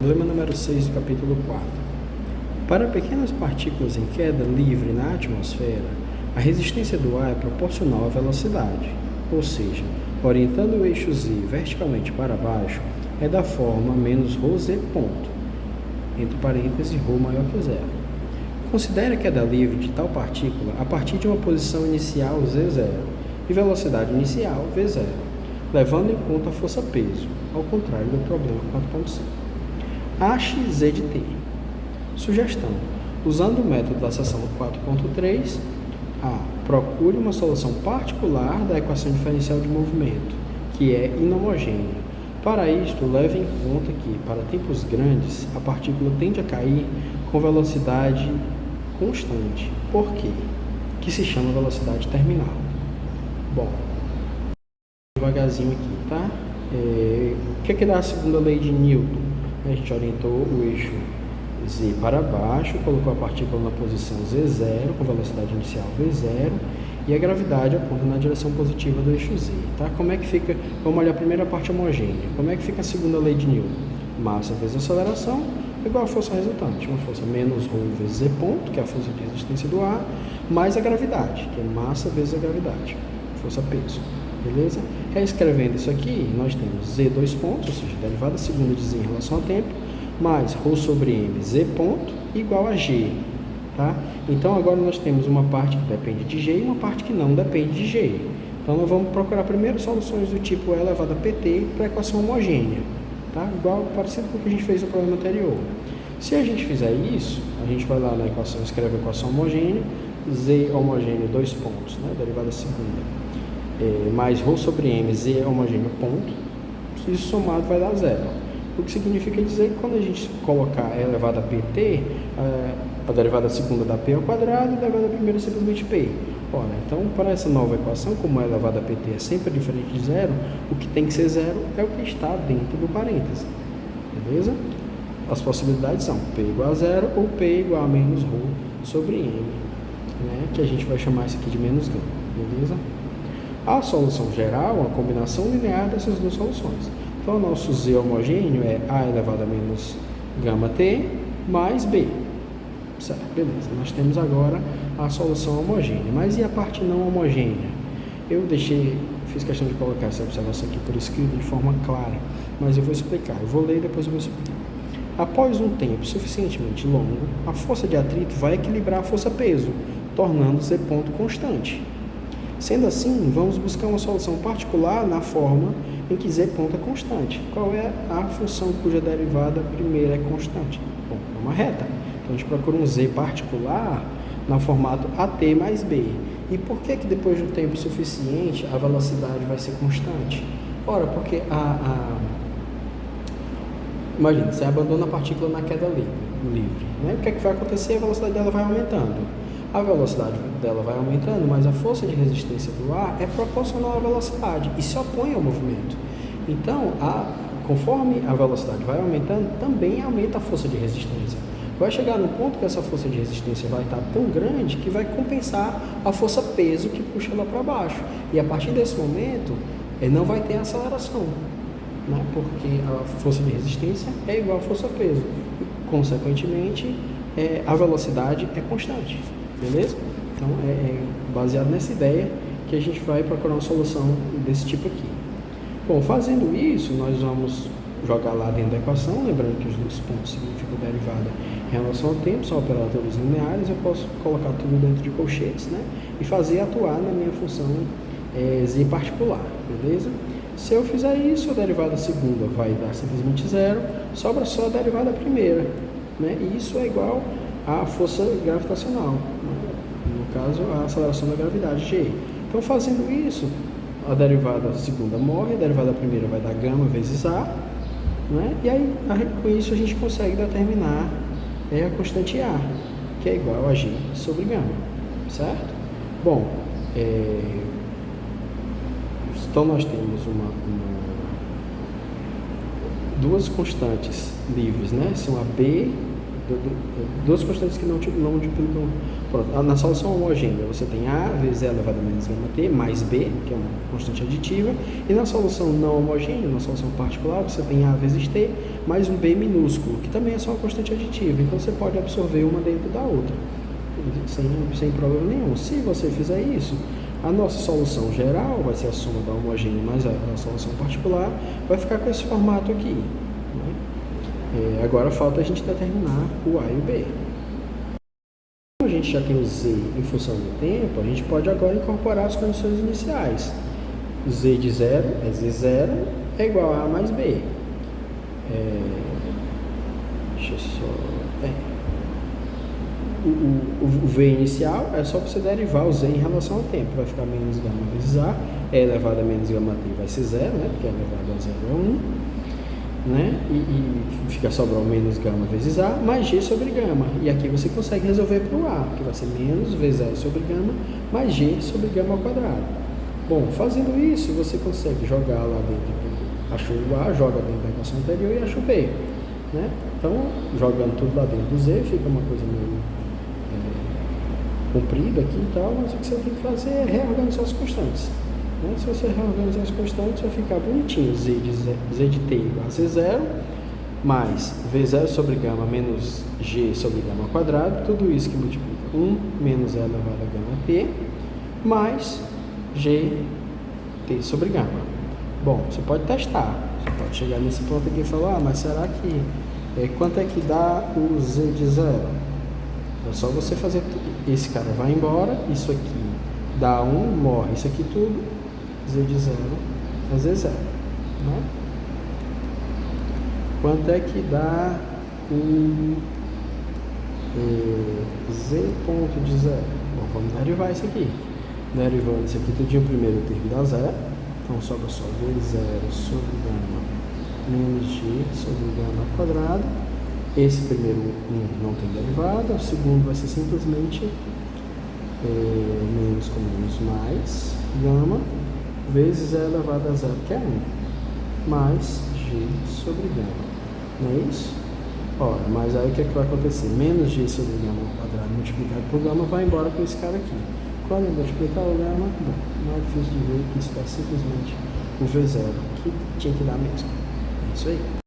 Problema número 6 do capítulo 4. Para pequenas partículas em queda livre na atmosfera, a resistência do ar é proporcional à velocidade, ou seja, orientando o eixo z verticalmente para baixo, é da forma menos ρz ponto, entre parênteses, ρ maior que zero. Considere a queda livre de tal partícula a partir de uma posição inicial z0 e velocidade inicial v0, levando em conta a força-peso, ao contrário do problema 4.5. Ache z de t. Sugestão: usando o método da seção 4.3, procure uma solução particular da equação diferencial de movimento, que é inhomogênea. Para isto, leve em conta que, para tempos grandes, a partícula tende a cair com velocidade constante. Por quê? Que se chama velocidade terminal. Bom, devagarzinho aqui, tá? O que dá a segunda lei de Newton? A gente orientou o eixo z para baixo, colocou a partícula na posição z0, com velocidade inicial v0, e a gravidade aponta na direção positiva do eixo z, tá? Como é que fica? Vamos olhar a primeira parte homogênea. Como é que fica a segunda lei de Newton? Massa vezes aceleração igual a força resultante. Uma força menos ρ vezes z ponto, que é a força de resistência do ar, mais a gravidade, que é massa vezes a gravidade, força-peso. Beleza? Reescrevendo isso aqui, nós temos z dois pontos, ou seja, derivada segunda de z em relação ao tempo, mais ρ sobre m z ponto igual a g. Tá? Então, agora nós temos uma parte que depende de g e uma parte que não depende de g. Então, nós vamos procurar primeiro soluções do tipo E elevado a pt para a equação homogênea. Tá? Igual, parecido com o que a gente fez no problema anterior. Se a gente fizer isso, a gente vai lá na equação, escreve a equação homogênea, z homogêneo dois pontos, né? Derivada segunda, mais ρ sobre m, z homogêneo ponto, isso somado vai dar zero. O que significa dizer que quando a gente colocar E elevado a pt, a derivada segunda dá p ao quadrado e a derivada primeira é simplesmente p. Ora, então, para essa nova equação, como E elevado a pt é sempre diferente de zero, o que tem que ser zero é o que está dentro do parêntese. Beleza? As possibilidades são p igual a zero ou p igual a menos ρ sobre m, né? Que a gente vai chamar isso aqui de menos γ. Beleza? A solução geral é uma combinação linear dessas duas soluções. Então, o nosso z homogêneo é a elevado a menos γt mais b. Certo, beleza. Nós temos agora a solução homogênea. Mas e a parte não homogênea? Eu fiz questão de colocar essa observação aqui por escrito de forma clara, mas eu vou explicar. Eu vou ler e depois eu vou explicar. Após um tempo suficientemente longo, a força de atrito vai equilibrar a força-peso, tornando z ponto constante. Sendo assim, vamos buscar uma solução particular na forma em que z ponto é constante. Qual é a função cuja derivada primeira é constante? Bom, é uma reta. Então, a gente procura um z particular no formato at mais b. E por que depois de um tempo suficiente a velocidade vai ser constante? Ora, porque imagina, você abandona a partícula na queda livre, né? O que vai acontecer? A velocidade dela vai aumentando. A velocidade dela vai aumentando, mas a força de resistência do ar é proporcional à velocidade e se opõe ao movimento. Então, conforme a velocidade vai aumentando, também aumenta a força de resistência. Vai chegar no ponto que essa força de resistência vai estar tão grande que vai compensar a força-peso que puxa ela para baixo. E a partir desse momento, não vai ter aceleração, né? Porque a força de resistência é igual à força-peso. E, consequentemente, a velocidade é constante. Beleza? Então, baseado nessa ideia que a gente vai procurar uma solução desse tipo aqui. Bom, fazendo isso, nós vamos jogar lá dentro da equação, lembrando que os dois pontos significam derivada em relação ao tempo, são operadores lineares, eu posso colocar tudo dentro de colchetes, né? E fazer atuar na minha função z particular, beleza? Se eu fizer isso, a derivada segunda vai dar simplesmente zero, sobra só a derivada primeira, né? E isso é igual a força gravitacional, no caso a aceleração da gravidade g. Então, fazendo isso, a derivada segunda morre, a derivada primeira vai dar γ vezes a, né? E aí com isso a gente consegue determinar a constante a, que é igual a g sobre γ, certo? Bom, então nós temos duas constantes livres, né? São a b duas constantes que não multiplicam. Pronto. Na solução homogênea, você tem A vezes E elevado a menos gama t, mais B, que é uma constante aditiva. E na solução não homogênea, na solução particular, você tem A vezes T, mais um B minúsculo, que também é só uma constante aditiva. Então, você pode absorver uma dentro da outra, sem problema nenhum. Se você fizer isso, a nossa solução geral vai ser a soma da homogênea mais a solução particular, vai ficar com esse formato aqui, né? Agora falta a gente determinar o A e o B. Como a gente já tem o Z em função do tempo, a gente pode agora incorporar as condições iniciais. Z de 0 é Z0 é igual a A mais B. Deixa eu só... O V inicial é só você derivar o Z em relação ao tempo. Vai ficar menos gama vezes A, E elevado a menos gama T vai ser 0, né? Porque E elevado a 0 é 1, né? E fica sobrar o menos gama vezes A, mais G sobre gama. E aqui você consegue resolver para o A, que vai ser menos vezes E sobre gama, mais G sobre gama ao quadrado. Bom, fazendo isso, você consegue jogar lá dentro, achou o A, joga dentro da equação anterior e acha o B, né? Então, jogando tudo lá dentro do Z, fica uma coisa meio comprido aqui e tal, mas o que você tem que fazer é reorganizar as constantes, né? Se você reorganizar as constantes, vai ficar bonitinho. Z de t igual a Z0, mais V0 sobre gama menos G sobre gama ao quadrado, tudo isso que multiplica 1 menos E elevado a gama t, mais GT sobre gama. Bom, você pode testar, você pode chegar nesse ponto aqui e falar, mas será que, quanto é que dá o Z de 0? É só você fazer, esse cara vai embora, isso aqui dá 1, morre isso aqui tudo, Z de 0 é Z0, né? Quanto é que dá o Z ponto de 0? Bom, vamos derivar isso aqui. Derivando isso aqui tudinho, o primeiro termo dá 0, então sobra só V0 sobre gama menos G sobre gama ao quadrado. Esse primeiro 1 não tem derivada, o segundo vai ser simplesmente menos com menos mais gama vezes E elevado a 0, que é 1, mais G sobre gama. Não é isso? Ora, mas aí o que é que vai acontecer? Menos G sobre gama ao quadrado multiplicado por gama vai embora com esse cara aqui. Quando eu multiplicar o gama, bom, não é difícil de ver que isso dá simplesmente o V0, que tinha que dar mesmo. É isso aí.